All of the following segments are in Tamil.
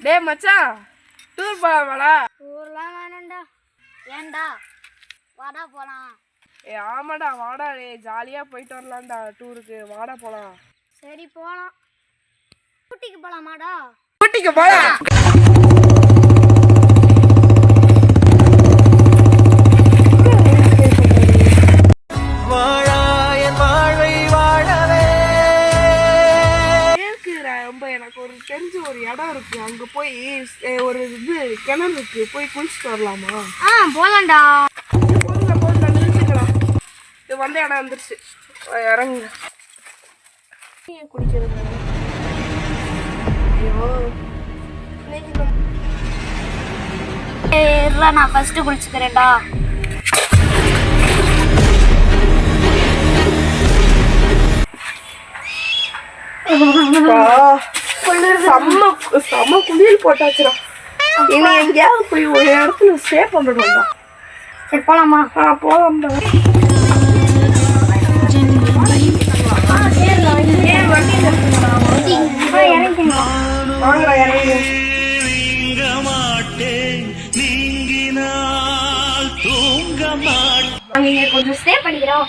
டேய் மச்சான், டூர் போலாமாடா? டூர்லாம் வேணாம்டா. ஏன்டா? வாடா போலாம். ஆமாடா வாடா, ஜாலியா போயிட்டு வரலாம்டா டூருக்கு. வாடா போலாம். சரி போலாம். ஊட்டிக்கு போலாமாடா? ஊட்டிக்கு போலாம். எனக்கு ஒரு தெரிஞ்ச ஒரு இடம் இருக்கு, அங்க போய் ஒரு இது கிணறு இருக்கு, போய் குளிச்சுட்டு வரலாமா? போலாம்டா. போதுங்க நிறுத்துக்கலாம். இது வந்த இடம் வந்துருச்சு, இறங்குங்க. குளிக்கிறது நான் ஃபர்ஸ்ட் குளிச்சுக்கிறேன்டா. செம்ம குளியல் போட்டாச்சுடா. இனி எங்கேயாவது போய் ஒரு இடத்துல ஸ்டே பண்ணணும்டா. சரி போலாமா? போலாம்டா. வாங்கடா இறங்கி. நாங்க கொஞ்சம் ஸ்டே பண்ணிக்கிறோம்.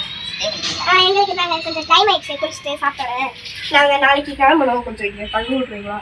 எங்களுக்கு நாங்க கொஞ்சம் டைம் ஆயிடுச்சு, குளிச்சுட்டு சாப்பிட்டோம். நாங்க நாளைக்கு கிளம்பணும், கொஞ்சம் இங்க தங்கி விட்றீங்களா?